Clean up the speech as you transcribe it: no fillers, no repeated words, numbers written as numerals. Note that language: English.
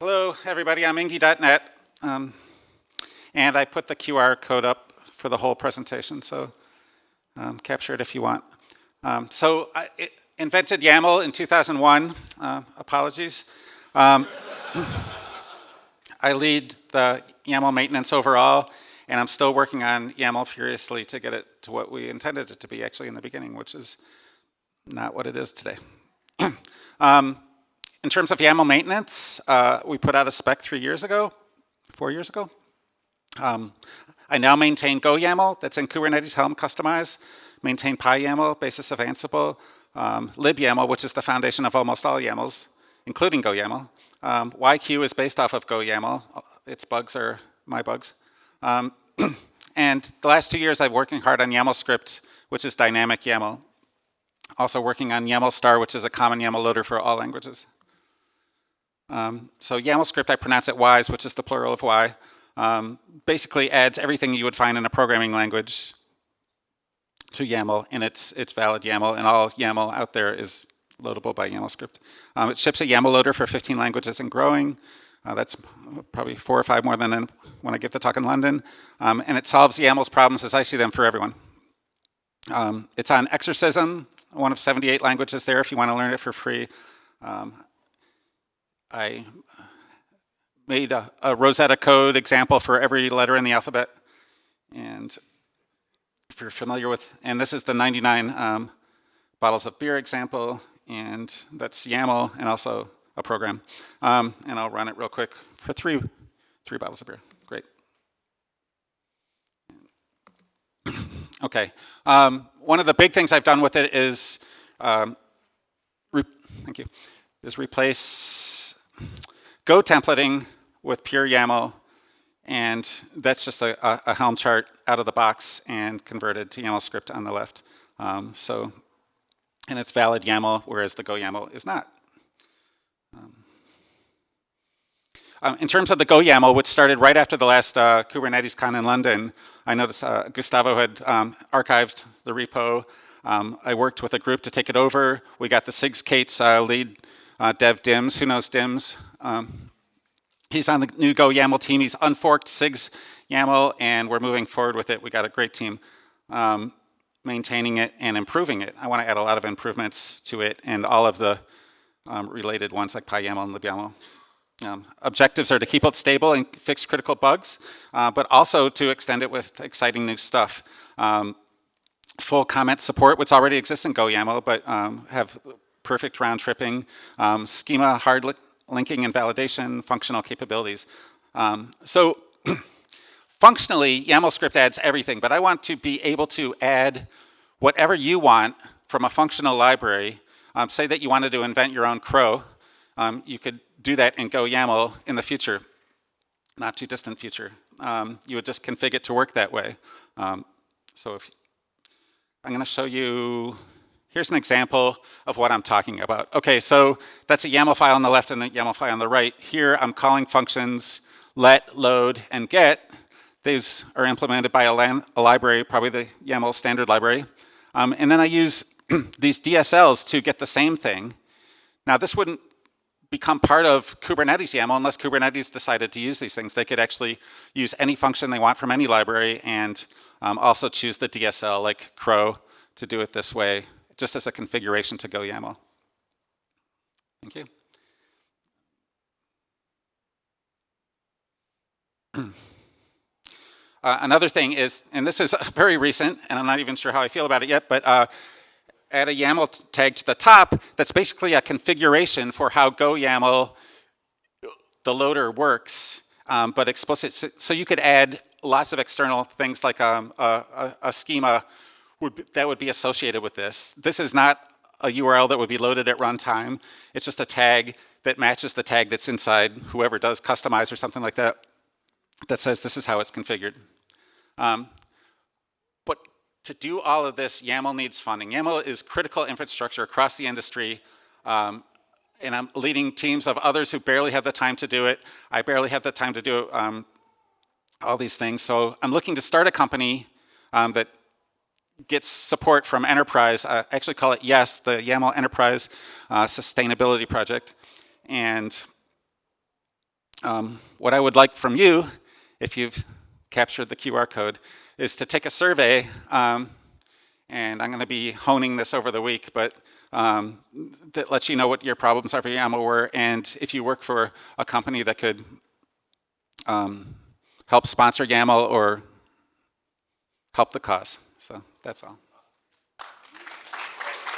Hello, everybody. I'm Ingy.net, and I put the QR code up for the whole presentation, so capture it if you want. I invented YAML in 2001. Apologies. I lead the YAML maintenance overall, and I'm still working on YAML furiously to get it to what we intended it to be actually in the beginning, which is not what it is today. In terms of YAML maintenance, we put out a spec 4 years ago. I now maintain Go YAML, that's in Kubernetes Helm Customize, maintain PyYAML, basis of Ansible, libyaml, which is the foundation of almost all YAMLs, including Go YAML. YQ is based off of Go YAML. Its bugs are my bugs. And the last 2 years, I've been working hard on YAML script, which is dynamic YAML. Also working on YAML star, which is a common YAML loader for all languages. So YAML script, I pronounce it Ys, which is the plural of Y, basically adds everything you would find in a programming language to YAML, and it's valid YAML, and all YAML out there is loadable by YAML script. It ships a YAML loader for 15 languages and growing. That's probably 4 or 5 more than when I give the talk in London. And it solves YAML's problems as I see them for everyone. It's on Exorcism, one of 78 languages there if you want to learn it for free. I made a Rosetta code example for every letter in the alphabet. And if you're familiar with, and this is the 99 bottles of beer example, and that's YAML and also a program. And I'll run it real quick for three bottles of beer. Great. Okay. One of the big things I've done with it is, thank you, is replace Go templating with pure YAML, and that's just a Helm chart out of the box and converted to YAML script on the left. And it's valid YAML, whereas the Go YAML is not. In terms of the Go YAML, which started right after the last Kubernetes Con in London, I noticed Gustavo had archived the repo. I worked with a group to take it over. We got the SIGs-Kate's lead dev Dims. Who knows Dims? He's on the new Go YAML team. He's unforked SIGs YAML, and we're moving forward with it. We got a great team maintaining it and improving it. I want to add a lot of improvements to it and all of the related ones like PyYAML and libyaml. Objectives are to keep it stable and fix critical bugs, but also to extend it with exciting new stuff. Full comment support, which already exists in Go YAML, but have perfect round tripping, schema hard linking and validation, functional capabilities. So functionally, YAML script adds everything, but I want to be able to add whatever you want from a functional library. Say that you wanted to invent your own crow. You could do that in Go YAML in the future, not too distant future. You would just configure it to work that way. So if I'm going to show you, here's an example of what I'm talking about. Okay, so that's a YAML file on the left and a YAML file on the right. Here I'm calling functions let, load, and get. These are implemented by a library, probably the YAML standard library. And then I use these DSLs to get the same thing. Now this wouldn't become part of Kubernetes YAML unless Kubernetes decided to use these things. They could actually use any function they want from any library and also choose the DSL like crow to do it this way, just as a configuration to Go YAML. Thank you. Another thing is, and this is very recent, and I'm not even sure how I feel about it yet, but add a YAML tag to the top that's basically a configuration for how Go YAML, the loader, works, but explicit. So you could add lots of external things like a schema that would be associated with this. This is not a URL that would be loaded at runtime. It's just a tag that matches the tag that's inside whoever does customize or something like that, that says this is how it's configured. But to do all of this, YAML needs funding. YAML is critical infrastructure across the industry, and I'm leading teams of others who barely have the time to do it. I barely have the time to do all these things. So I'm looking to start a company that gets support from enterprise. I actually call it YES, the YAML Enterprise Sustainability Project. And What I would like from you, if you've captured the QR code, is to take a survey, and I'm going to be honing this over the week, but that lets you know what your problems are for YAML were, and if you work for a company that could help sponsor YAML or help the cause. So that's all.